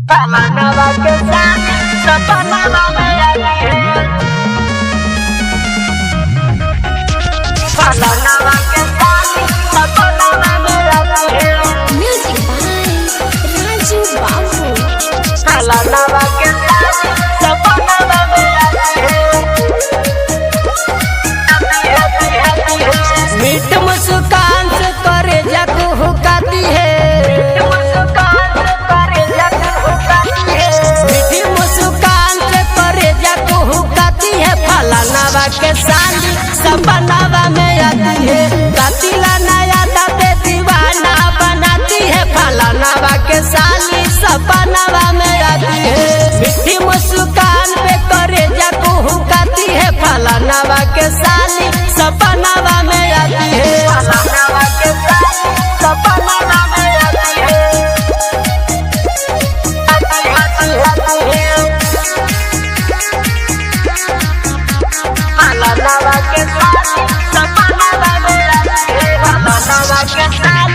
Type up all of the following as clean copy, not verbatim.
Nava के साथ सपना में लगी है। नवा के साथ सपना में लगी है। Music by Raju Babu. नवा के साथ सपना में लगी है। मीठ मुस्कान से करे जग हुकाती है। मीठी मुस्कान से करे जग हुकाती है। फलानावा के साली सपनावा में आती है। कातिला नया दाते दीवाना बनाती है। फलानावा के साली सपनावा में आती है। मीठी मुस्कान पे करे जग हुकाती है। फलानावा के साली सपनावा में आती है। नवा के साथ सपना में लगी है। नवा के साथ सपना में लगी है। नवा के साथ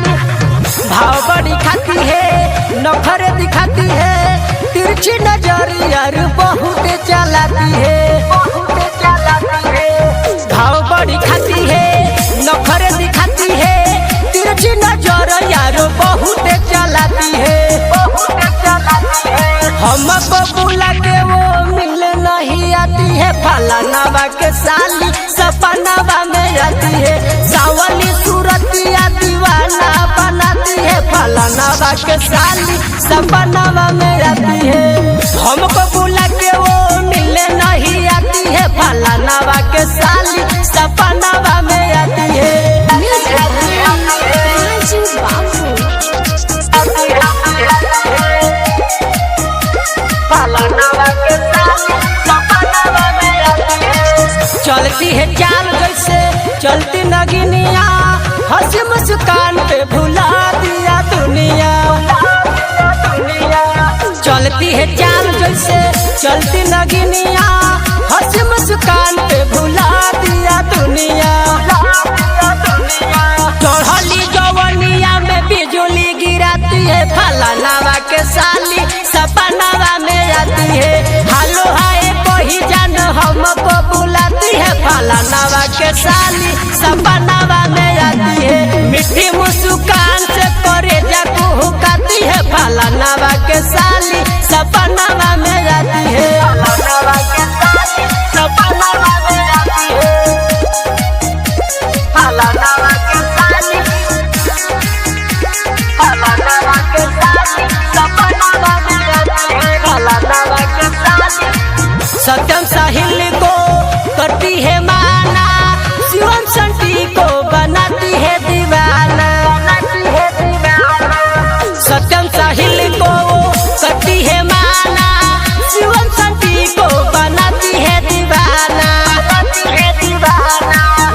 भाव बड़ी खाती है, नखरे दिखाती है। तिरछी नजरिया बहुत चलाती है। भाव बड़ी खाती है, नखरे दिखाती है। तिरछी नजरिया बहुत चलाती है। हमको बुला के वो मिल नहीं आती है। फलानावा के साली सपनावा में आती है। सावली सूरतिया दीवाना बनाती है। फलानावा के साली सपनावा में आती है। हमको बुला के वो मिलने नहीं आती है। फलानावा के साली सपनावा में आती है। Music by Raju Babu. नवा के साथ सपना में लगी है। चलती है चाल जैसे चलती नगिनिया। हंसी मुस्कान पे भुला दिया दुनिया। चलती है चाल जैसे चलती नगिनिया। हंसी मुस्कान पे भुला दिया दुनिया। चढ़ली जवनिया में बिजली गिराती है। फलानावा के साली सपनावा में आती है। हालो हाय कोई जान हमको बुलाती है। फलानावा के साली सपनावा में आती है। मीठी मुस्कान से करे जाकू हुकाती है। फलानावा के साली सपनावा में आती है। नवा के साथ सपना में लगी है। नवा के साथ सपना में लगी है। नवा के साथ सत्यम साहिल को करती है माना। शिवम संटी को बनाती है दीवाना। सत्यम साहिल को करती है माना। शिवम संटी को बनाती है दीवाना।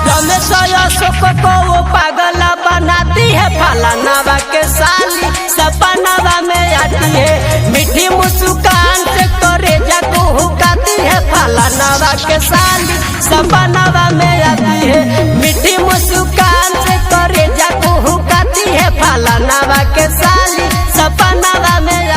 रमेश अशोक को वो पागल बनाती है। फलानावा के साली सपनावा में आती है। मीठी मुस्कान से करे जाकू हुकाती है। फलानावा के साली सपनावा में आती है। मीठी मुस्कान से करे जाकू हुकाती है। फलानावा के साली सपनावा में